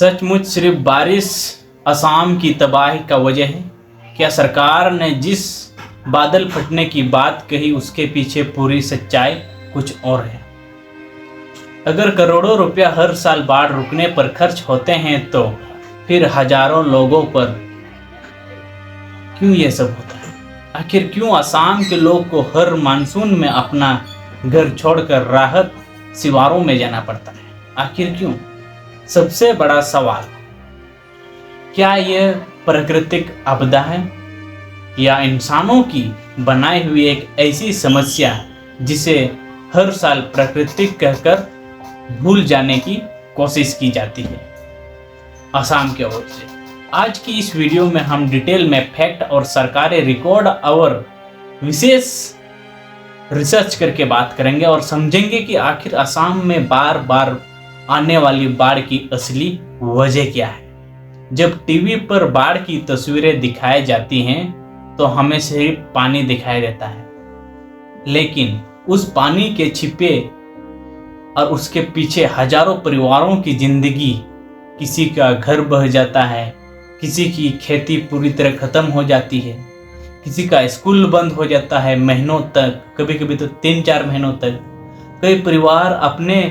सचमुच सिर्फ बारिश असम की तबाही का वजह है? क्या सरकार ने जिस बादल फटने की बात कही उसके पीछे पूरी सच्चाई कुछ और है? अगर करोड़ों रुपया हर साल बाढ़ रुकने पर खर्च होते हैं तो फिर हजारों लोगों पर क्यों ये सब होता है? आखिर क्यों असम के लोग को हर मानसून में अपना घर छोड़कर राहत शिवारों में जाना पड़ता है? आखिर क्यों? सबसे बड़ा सवाल, क्या यह प्राकृतिक आपदा है या इंसानों की बनाई हुई एक ऐसी समस्या जिसे हर साल प्राकृतिक कहकर भूल जाने की कोशिश की जाती है असम की ओर से? आज की इस वीडियो में हम डिटेल में फैक्ट और सरकारी रिकॉर्ड और विशेष रिसर्च करके बात करेंगे और समझेंगे कि आखिर असम में बार बार आने वाली बाढ़ की असली वजह क्या है। जब टीवी पर बाढ़ की तस्वीरें दिखाई जाती हैं तो हमें सिर्फ पानी दिखाई देता है, लेकिन उस पानी के छिपे और उसके पीछे हजारों परिवारों की जिंदगी, किसी का घर बह जाता है, किसी की खेती पूरी तरह खत्म हो जाती है, किसी का स्कूल बंद हो जाता है महीनों तक, कभी कभी तो 3-4 महीनों तक। कई परिवार अपने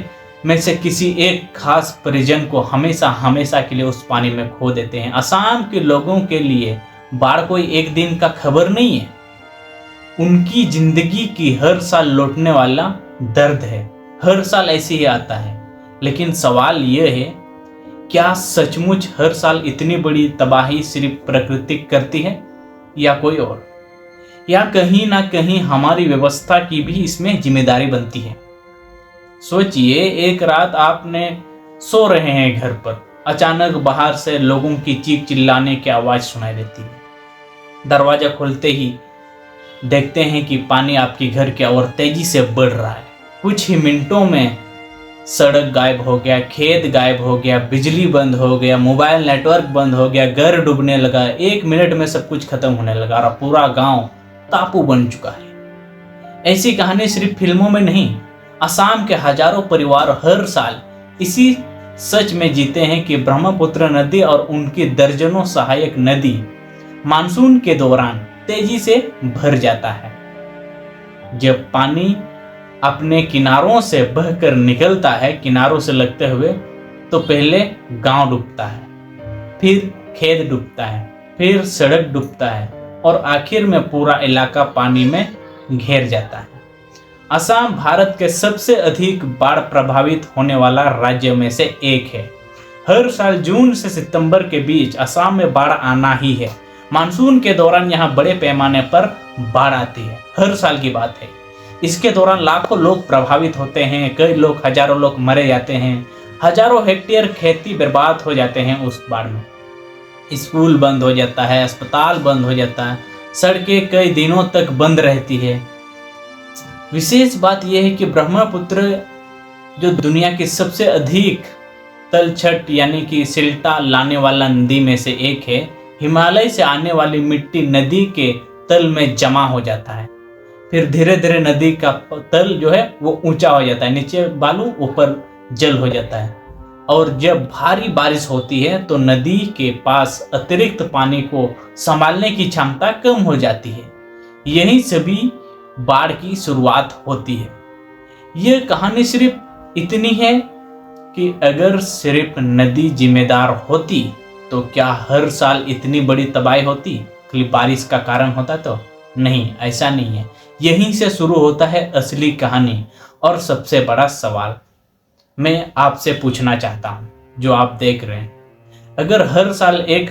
में से किसी एक खास परिजन को हमेशा हमेशा के लिए उस पानी में खो देते हैं। असम के लोगों के लिए बाढ़ कोई एक दिन का खबर नहीं है, उनकी जिंदगी की हर साल लौटने वाला दर्द है। हर साल ऐसे ही आता है। लेकिन सवाल यह है, क्या सचमुच हर साल इतनी बड़ी तबाही सिर्फ प्रकृति करती है या कोई और? या कहीं ना कहीं हमारी व्यवस्था की भी इसमें जिम्मेदारी बनती है? सोचिए, एक रात आपने सो रहे हैं घर पर, अचानक बाहर से लोगों की चीख चिल्लाने की आवाज सुनाई देती है। दरवाजा खोलते ही देखते हैं कि पानी आपके घर की ओर तेजी से बढ़ रहा है। कुछ ही मिनटों में सड़क गायब हो गया, खेत गायब हो गया, बिजली बंद हो गया, मोबाइल नेटवर्क बंद हो गया, घर डूबने लगा। 1 मिनट में सब कुछ खत्म होने लगा और पूरा गांव टापू बन चुका है। ऐसी कहानी सिर्फ फिल्मों में नहीं, असम के हजारों परिवार हर साल इसी सच में जीते हैं कि ब्रह्मपुत्र नदी और उनकी दर्जनों सहायक नदी मानसून के दौरान तेजी से भर जाता है। जब पानी अपने किनारों से बहकर निकलता है, किनारों से लगते हुए, तो पहले गांव डूबता है, फिर खेत डूबता है, फिर सड़क डूबता है और आखिर में पूरा इलाका पानी में घेर जाता है। असम भारत के सबसे अधिक बाढ़ प्रभावित होने वाला राज्य में से एक है। हर साल जून से सितंबर के बीच असम में बाढ़ आना ही है। मानसून के दौरान यहाँ बड़े पैमाने पर बाढ़ आती है, हर साल की बात है। इसके दौरान लाखों लोग प्रभावित होते हैं, कई लोग, हजारों लोग मरे जाते हैं, हजारों हेक्टेयर खेती बर्बाद हो जाते हैं उस बाढ़ में। स्कूल बंद हो जाता है, अस्पताल बंद हो जाता है, सड़कें कई दिनों तक बंद रहती है। विशेष बात यह है कि ब्रह्मपुत्र जो दुनिया की सबसे अधिक तलछट यानी कि सिल्टा लाने वाला नदी में से एक है, हिमालय से आने वाली मिट्टी नदी के तल में जमा हो जाता है। फिर धीरे धीरे नदी का तल जो है वो ऊंचा हो जाता है, नीचे बालू ऊपर जल हो जाता है। और जब भारी बारिश होती है तो नदी के पास अतिरिक्त पानी को संभालने की क्षमता कम हो जाती है। यही सभी बाढ़ की शुरुआत होती है। यह कहानी सिर्फ इतनी है कि अगर सिर्फ नदी जिम्मेदार होती तो क्या हर साल इतनी बड़ी तबाही होती? खाली बारिश का कारण होता तो नहीं, ऐसा नहीं है। यहीं से शुरू होता है असली कहानी। और सबसे बड़ा सवाल मैं आपसे पूछना चाहता हूं, जो आप देख रहे हैं, अगर हर साल एक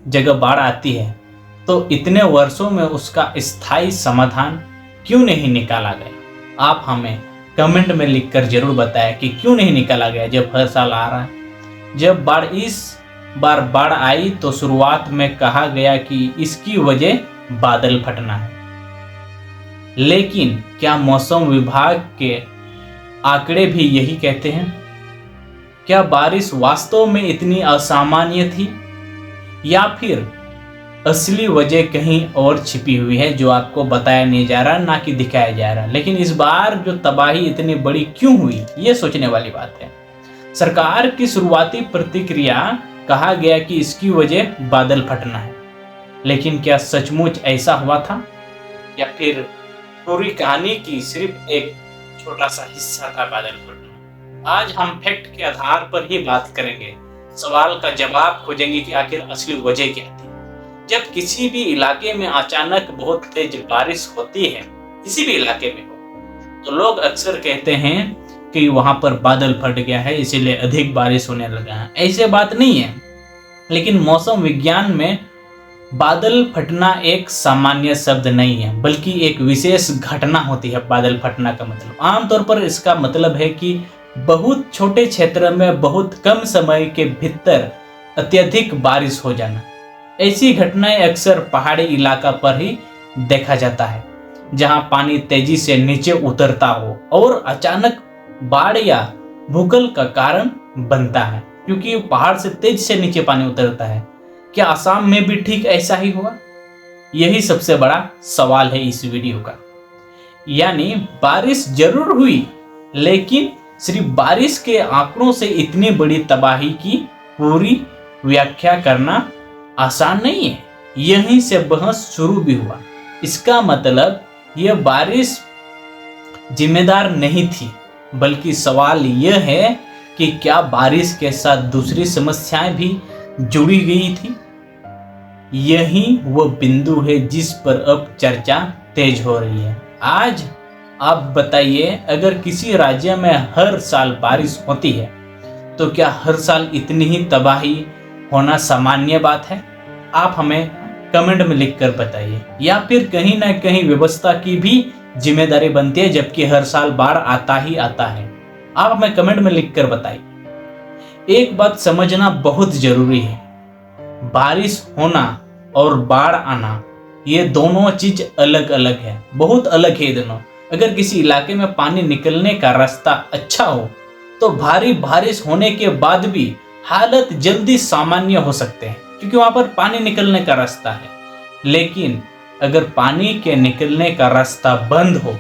जगह बाढ़ आती है तो इतने वर्षों में उसका स्थायी समाधान क्यों नहीं निकाला गया? आप हमें कमेंट में लिखकर जरूर बताएं कि क्यों नहीं निकाला गया जब हर साल आ रहा है। जब इस बार बाढ़ आई तो शुरुआत में कहा गया कि इसकी वजह बादल फटना है, लेकिन क्या मौसम विभाग के आंकड़े भी यही कहते हैं? क्या बारिश वास्तव में इतनी असामान्य थी या फिर असली वजह कहीं और छिपी हुई है जो आपको बताया नहीं जा रहा, ना कि दिखाया जा रहा? लेकिन इस बार जो तबाही इतनी बड़ी क्यों हुई, ये सोचने वाली बात है। सरकार की शुरुआती प्रतिक्रिया कहा गया कि इसकी वजह बादल फटना है, लेकिन क्या सचमुच ऐसा हुआ था या फिर पूरी कहानी की सिर्फ एक छोटा सा हिस्सा था बादल फटना? आज हम फैक्ट के आधार पर ही बात करेंगे, सवाल का जवाब खोजेंगे कि आखिर असली वजह क्या थी। जब किसी भी इलाके में अचानक बहुत तेज बारिश होती है, किसी भी इलाके में हो, तो लोग अक्सर कहते हैं कि वहां पर बादल फट गया है इसीलिए अधिक बारिश होने लगा है। ऐसे बात नहीं है, लेकिन मौसम विज्ञान में बादल फटना एक सामान्य शब्द नहीं है, बल्कि एक विशेष घटना होती है। बादल फटना का मतलब आमतौर पर इसका मतलब है कि बहुत छोटे क्षेत्र में बहुत कम समय के भीतर अत्यधिक बारिश हो जाना। ऐसी घटनाएं अक्सर पहाड़ी इलाका पर ही देखा जाता है, जहां पानी तेजी से नीचे उतरता हो और अचानक बाढ़ या भूकंप का कारण बनता है, क्योंकि पहाड़ से तेज से नीचे पानी उतरता है। क्या असम में भी ठीक ऐसा ही हुआ? यही सबसे बड़ा सवाल है इस वीडियो का। यानी बारिश जरूर हुई, लेकिन सिर्फ बारिश के आंकड़ों से इतनी बड़ी तबाही की पूरी व्याख्या करना आसान नहीं है। यहीं से बहस शुरू भी हुआ। इसका मतलब यह बारिश जिम्मेदार नहीं थी, बल्कि सवाल यह है कि क्या बारिश के साथ दूसरी समस्याएं भी जुड़ी गई थी। यही वो बिंदु है जिस पर अब चर्चा तेज हो रही है। आज आप बताइए, अगर किसी राज्य में हर साल बारिश होती है तो क्या हर साल इतनी ही तबाही होना सामान्य बात है? आप हमें कमेंट में लिखकर बताइए। या फिर कहीं ना कहीं व्यवस्था की भी जिम्मेदारी बनती है, जबकि हर साल बाढ़ आता ही आता है। आप हमें कमेंट में लिखकर बताइए। एक बात समझना बहुत जरूरी है, बारिश होना और बाढ़ आना ये दोनों चीज अलग अलग है, बहुत अलग है दोनों। अगर किसी इलाके में पानी निकलने का रास्ता अच्छा हो तो भारी बारिश होने के बाद भी हालत जल्दी सामान्य हो सकते हैं, क्योंकि वहां पर पानी निकलने का रास्ता है। लेकिन अगर पानी के निकलने का रास्ता बंद हो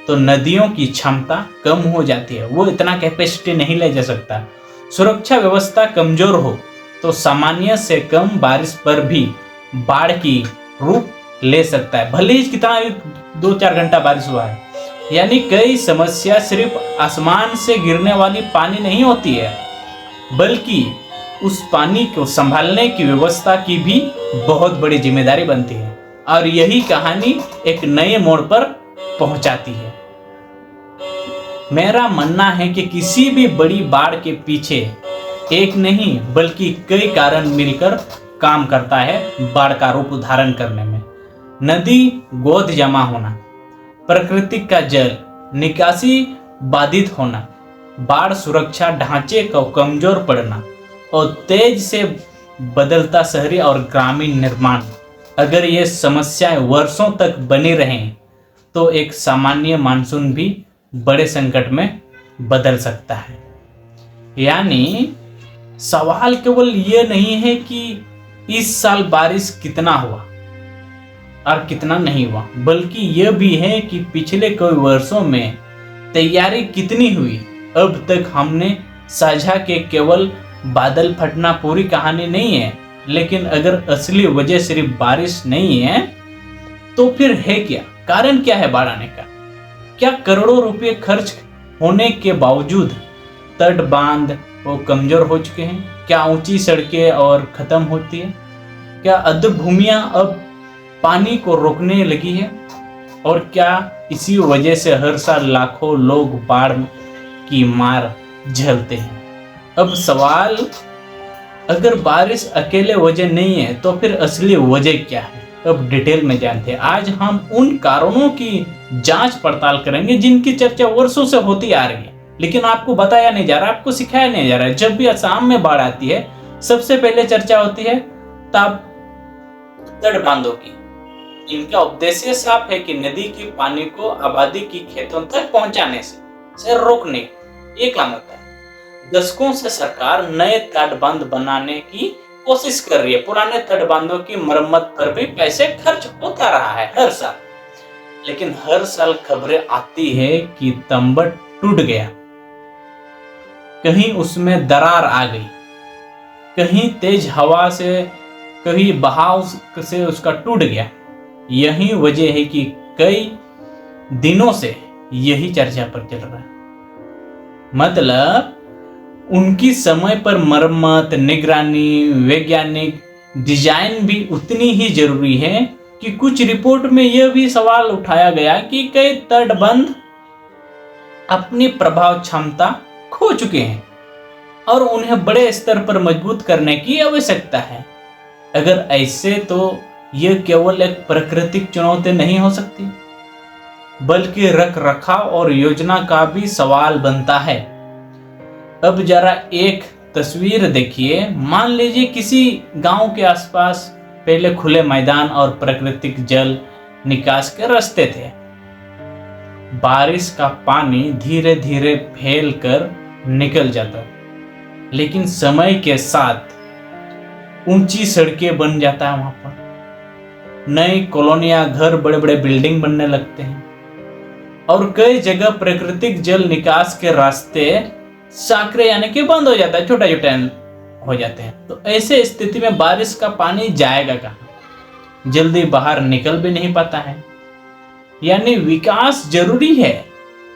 तो नदियों की क्षमता कम हो जाती है, वो इतना कैपेसिटी नहीं ले जा सकता। सुरक्षा व्यवस्था कमजोर हो तो सामान्य से कम बारिश पर भी बाढ़ की रूप ले सकता है, भले ही कितना 2-4 घंटा बारिश हुआ है। यानी कई समस्या सिर्फ आसमान से गिरने वाली पानी नहीं होती है, बल्कि उस पानी को संभालने की व्यवस्था की भी बहुत बड़ी जिम्मेदारी बनती है। और यही कहानी एक नए मोड़ पर पहुंचाती है। मेरा मानना है कि किसी भी बड़ी बाढ़ के पीछे एक नहीं बल्कि कई कारण मिलकर काम करता है बाढ़ का रूप धारण करने में। नदी गोद जमा होना, प्रकृति का जल निकासी बाधित होना, बाढ़ सुरक्षा ढांचे का कमजोर पड़ना और तेज से बदलता शहरी और ग्रामीण निर्माण, अगर ये समस्याएं वर्षों तक बनी रहें तो एक सामान्य मानसून भी बड़े संकट में बदल सकता है। यानी सवाल केवल ये नहीं है कि इस साल बारिश कितना हुआ और कितना नहीं हुआ, बल्कि यह भी है कि पिछले कई वर्षों में तैयारी कितनी हुई। अब तक हमने साझा के केवल बादल फटना पूरी कहानी नहीं है, लेकिन अगर असली वजह सिर्फ बारिश नहीं है तो फिर है क्या? कारण क्या है बाढ़ आने का? क्या करोड़ों रुपए खर्च होने के बावजूद तट बांध वो कमजोर हो चुके हैं? क्या ऊंची सड़कें और खत्म होती है? क्या अधभूमियां अब पानी को रोकने लगी है? और क्या इसी वजह से हर साल लाखों लोग बाढ़ की मार झेलते हैं? अब सवाल, अगर बारिश अकेले वजह नहीं है तो फिर असली वजह क्या है? अब डिटेल में जानते हैं। आज हम उन कारणों की जांच पड़ताल करेंगे जिनकी चर्चा वर्षों से होती आ रही है, लेकिन आपको बताया नहीं जा रहा, आपको सिखाया नहीं जा रहा है। जब भी असम में बाढ़ आती है सबसे पहले चर्चा होती है तट बांधों की। इनका उद्देश्य साफ है कि नदी की पानी को आबादी की खेतों तक पहुंचाने से रोकने ये काम होता है। दशकों से सरकार नए तट बांध बनाने की कोशिश कर रही है। पुराने तट बांधों की मरम्मत पर भी पैसे खर्च होता रहा है हर साल, लेकिन हर साल खबरें आती है कि तंबट टूट गया, कहीं उसमें दरार आ गई, कहीं तेज हवा से, कहीं बहाव से उसका टूट गया। यही वजह है कि कई दिनों से यही चर्चा पर चल रहा है। मतलब उनकी समय पर मरम्मत, निगरानी, वैज्ञानिक डिजाइन भी उतनी ही जरूरी है कि कुछ रिपोर्ट में यह भी सवाल उठाया गया कि कई तटबंध अपनी प्रभाव क्षमता खो चुके हैं और उन्हें बड़े स्तर पर मजबूत करने की आवश्यकता है। अगर ऐसे तो यह केवल एक प्राकृतिक चुनौती नहीं हो सकती, बल्कि रख रखाव और योजना का भी सवाल बनता है। अब जरा एक तस्वीर देखिए। मान लीजिए किसी गांव के आसपास पहले खुले मैदान और प्राकृतिक जल निकास के रास्ते थे। बारिश का पानी धीरे धीरे फैल कर निकल जाता, लेकिन समय के साथ ऊंची सड़कें बन जाता है। वहां पर नई कॉलोनियां, घर, बड़े बड़े बिल्डिंग बनने लगते हैं और कई जगह प्राकृतिक जल निकास के रास्ते साकरे यानी कि बंद हो जाता है, छोटा छोटा हो जाते हैं। तो ऐसे स्थिति में बारिश का पानी जाएगा कहाँ? जल्दी बाहर निकल भी नहीं पाता है। यानी विकास जरूरी है,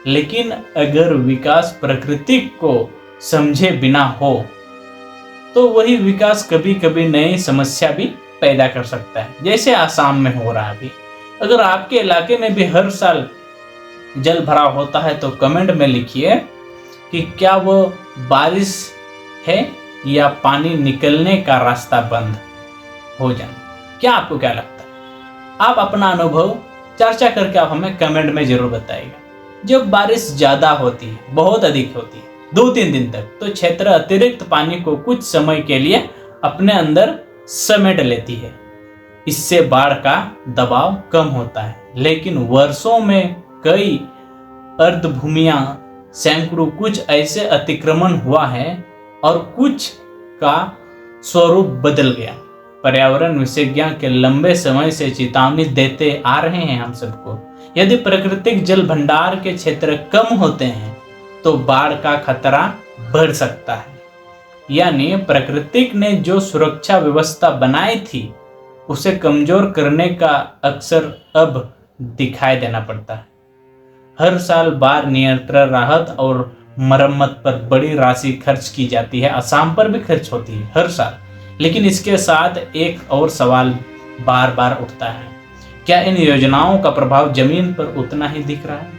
लेकिन अगर विकास प्रकृति को समझे बिना हो तो वही विकास कभी कभी नई समस्या भी पैदा कर सकता है, जैसे आसाम में हो रहा है अभी। अगर आपके इलाके में भी हर साल जल भराव होता है तो कमेंट में लिखिए कि क्या वो बारिश है या पानी निकलने का रास्ता बंद हो जाना। क्या आपको क्या लगता है? आप अपना अनुभव चर्चा करके आप हमें कमेंट में जरूर बताइएगा। जब बारिश ज्यादा होती है, बहुत अधिक होती है, 2-3 दिन तक, तो क्षेत्र अतिरिक्त पानी को कुछ समय के लिए अपने अंदर समेट लेती है। इससे बाढ़ का दबाव कम होता है, लेकिन वर्षों में कई अर्धभूमियां, सैकड़ों कुछ ऐसे अतिक्रमण हुआ है और कुछ का स्वरूप बदल गया। पर्यावरण विशेषज्ञ के लंबे समय से चेतावनी देते आ रहे हैं हम सबको। यदि प्राकृतिक जल भंडार के क्षेत्र कम होते हैं तो बाढ़ का खतरा बढ़ सकता है। यानी प्रकृति ने जो सुरक्षा व्यवस्था बनाई थी उसे कमजोर करने का अक्सर अब दिखाई देना पड़ता है। हर साल बाढ़ नियंत्रण, राहत और मरम्मत पर बड़ी राशि खर्च की जाती है। असम पर भी खर्च होती है हर साल। लेकिन इसके साथ एक और सवाल बार बार उठता है, क्या इन योजनाओं का प्रभाव जमीन पर उतना ही दिख रहा है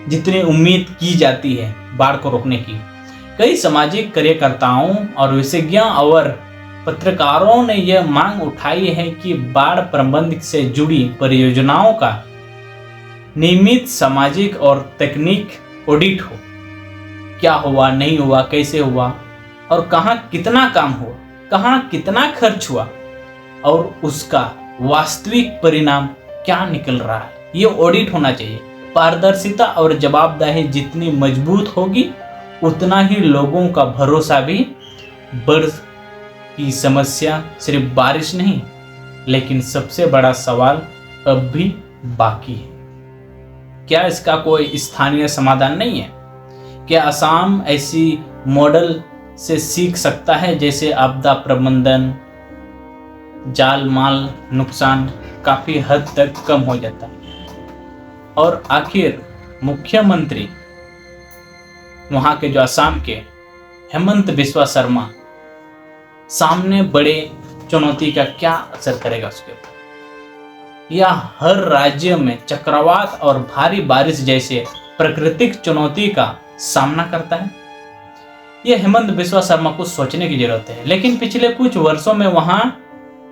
जितनी उम्मीद की जाती है बाढ़ को रोकने की? कई सामाजिक कार्यकर्ताओं और विशेषज्ञों और पत्रकारों ने यह मांग उठाई है कि बाढ़ प्रबंधन से जुड़ी परियोजनाओं का नियमित सामाजिक और तकनीक ऑडिट हो। क्या हुआ, नहीं हुआ, कैसे हुआ और कहाँ कितना काम हुआ, कहाँ कितना खर्च हुआ और उसका वास्तविक परिणाम क्या निकल रहा है, ये ऑडिट होना चाहिए। पारदर्शिता और जवाबदेही जितनी मजबूत होगी उतना ही लोगों का भरोसा भी बढ़। की समस्या सिर्फ बारिश नहीं, लेकिन सबसे बड़ा सवाल अब भी बाकी है। क्या इसका कोई स्थानीय समाधान नहीं है? क्या असम ऐसी मॉडल से सीख सकता है जैसे आपदा प्रबंधन, जाल माल नुकसान काफी हद तक कम हो जाता है? और आखिर मुख्यमंत्री वहां के जो असम के हेमंत बिस्वा शर्मा सामने बड़े चुनौती का क्या असर करेगा उसके ऊपर? या हर राज्य में चक्रवात और भारी बारिश जैसे प्राकृतिक चुनौती का सामना करता है? यह हेमंत बिस्वा शर्मा को सोचने की जरूरत है। लेकिन पिछले कुछ वर्षों में वहां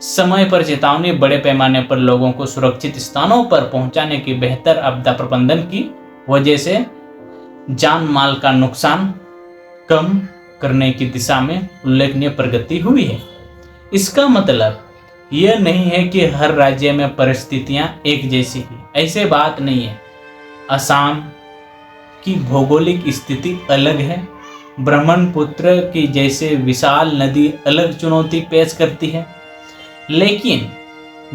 समय पर चेतावनी, बड़े पैमाने पर लोगों को सुरक्षित स्थानों पर पहुंचाने की बेहतर आपदा प्रबंधन की वजह से जान माल का नुकसान कम करने की दिशा में उल्लेखनीय प्रगति हुई है। इसका मतलब यह नहीं है कि हर राज्य में परिस्थितियां एक जैसी हैं, ऐसे बात नहीं है। असम की भौगोलिक स्थिति अलग है। ब्रह्मपुत्र की जैसे विशाल नदी अलग चुनौती पेश करती है, लेकिन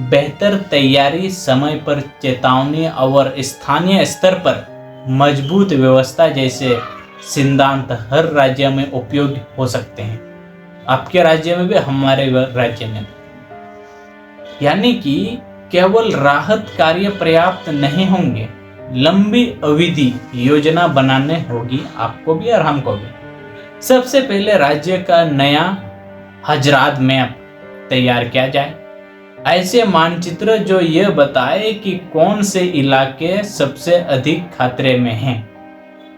बेहतर तैयारी, समय पर चेतावनी और स्थानीय स्तर पर मजबूत व्यवस्था जैसे सिद्धांत हर राज्य में उपयोग हो सकते हैं, आपके राज्य में भी, हमारे राज्य में भी। यानी कि केवल राहत कार्य पर्याप्त नहीं होंगे, लंबी अवधि योजना बनाने होगी आपको भी और हमको भी। सबसे पहले राज्य का नया हजरात मैप तैयार किया जाए, ऐसे मानचित्र जो यह बताए कि कौन से इलाके सबसे अधिक खतरे में हैं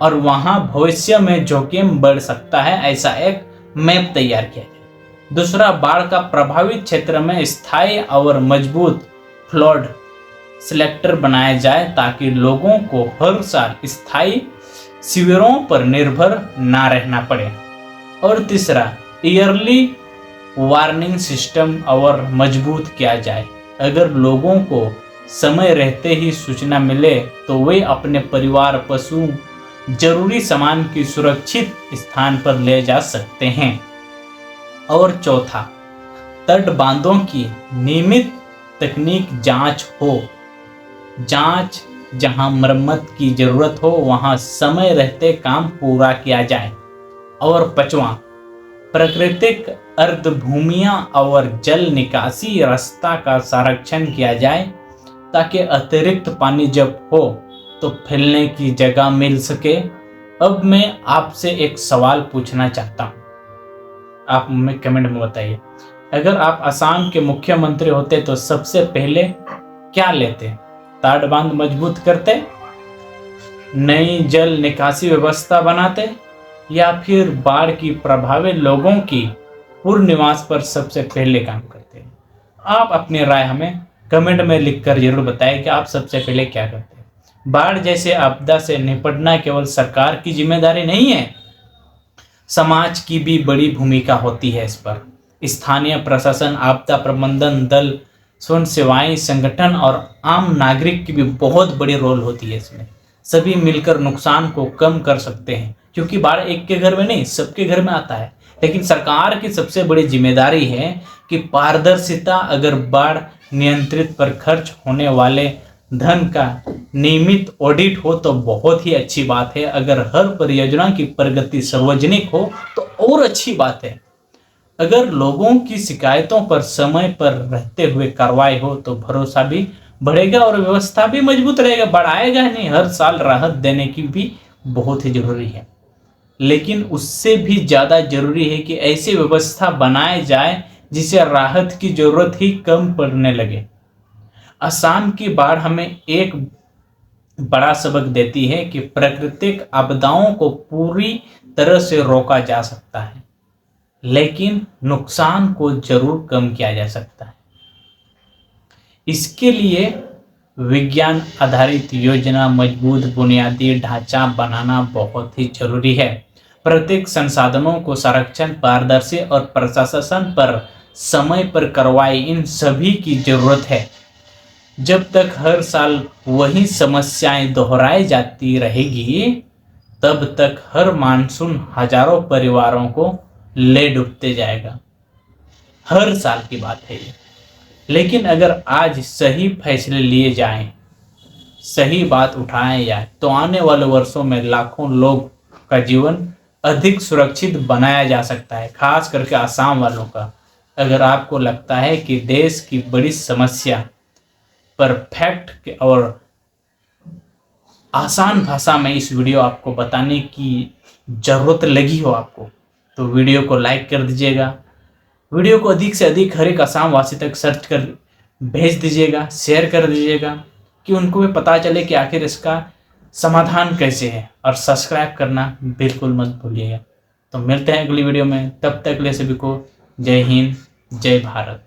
और वहां भविष्य में जोखिम बढ़ सकता है, ऐसा एक मैप तैयार किया जाए। दूसरा, बाढ़ का प्रभावित क्षेत्र में स्थायी और मजबूत फ्लड सिलेक्टर बनाया जाए ताकि लोगों को हर साल स्थायी शिविरों पर निर्भर ना रहना पड़े। और तीसरा, ईयरली वार्निंग सिस्टम और मजबूत किया जाए। अगर लोगों को समय रहते ही सूचना मिले तो वे अपने परिवार, पशु, जरूरी सामान की सुरक्षित स्थान पर ले जा सकते हैं। और चौथा, तट बांधों की नियमित तकनीक जांच हो, जांच जहां मरम्मत की जरूरत हो वहां समय रहते काम पूरा किया जाए। और पांचवां, प्राकृतिक अर्धभूमियां और जल निकासी रास्ता का संरक्षण किया जाए ताकि अतिरिक्त पानी जब हो तो फैलने की जगह मिल सके। अब मैं आपसे एक सवाल पूछना चाहता हूं, आप हमें कमेंट में बताइए, अगर आप असम के मुख्यमंत्री होते तो सबसे पहले क्या लेते? ताड़ बांध मजबूत करते, नई जल निकासी व्यवस्था बनाते, या फिर बाढ़ की प्रभावित लोगों की पुनर्निवास पर सबसे पहले काम करते हैं? आप अपनी राय हमें कमेंट में लिखकर जरूर बताएं कि आप सबसे पहले क्या करते हैं। बाढ़ जैसे आपदा से निपटना केवल सरकार की जिम्मेदारी नहीं है, समाज की भी बड़ी भूमिका होती है इस पर। स्थानीय प्रशासन, आपदा प्रबंधन दल, स्वयं सेवाएं संगठन और आम नागरिक की भी बहुत बड़ी रोल होती है इसमें। सभी मिलकर नुकसान को कम कर सकते हैं, क्योंकि बाढ़ एक के घर में नहीं, सबके घर में आता है। लेकिन सरकार की सबसे बड़ी जिम्मेदारी है कि पारदर्शिता, अगर बाढ़ नियंत्रित पर खर्च होने वाले धन का नियमित ऑडिट हो तो बहुत ही अच्छी बात है। अगर हर परियोजना की प्रगति सार्वजनिक हो तो और अच्छी बात है। अगर लोगों की शिकायतों पर समय पर रहते हुए कार्रवाई हो तो भरोसा भी बढ़ेगा और व्यवस्था भी मजबूत रहेगा। बढ़ाएगा नहीं, हर साल राहत देने की भी बहुत ही जरूरी है, लेकिन उससे भी ज़्यादा जरूरी है कि ऐसी व्यवस्था बनाए जाए जिसे राहत की जरूरत ही कम पड़ने लगे। असम की बाढ़ हमें एक बड़ा सबक देती है कि प्राकृतिक आपदाओं को पूरी तरह से रोका जा सकता है, लेकिन नुकसान को जरूर कम किया जा सकता है। इसके लिए विज्ञान आधारित योजना, मजबूत बुनियादी ढांचा बनाना बहुत ही जरूरी है। प्रत्येक संसाधनों को संरक्षण, पारदर्शी और प्रशासन पर समय पर कार्रवाई, इन सभी की जरूरत है। जब तक हर साल वही समस्याएं दोहराई जाती रहेगी तब तक हर मानसून हजारों परिवारों को ले डूबते जाएगा। हर साल की बात है ये। लेकिन अगर आज सही फैसले लिए जाएं, सही बात उठाए जाए तो आने वाले वर्षों में लाखों लोग का जीवन अधिक सुरक्षित बनाया जा सकता है, खास करके असम वालों का। अगर आपको लगता है कि देश की बड़ी समस्या परफेक्ट और आसान भाषा में इस वीडियो आपको बताने की जरूरत लगी हो आपको, तो वीडियो को लाइक कर दीजिएगा। वीडियो को अधिक से अधिक हर एक असम वासी तक सर्च कर भेज दीजिएगा, शेयर कर दीजिएगा कि उनको भी पता चले कि आखिर इसका समाधान कैसे है। और सब्सक्राइब करना बिल्कुल मत भूलिएगा। तो मिलते हैं अगली वीडियो में, तब तक ले सभी को जय हिंद, जय भारत।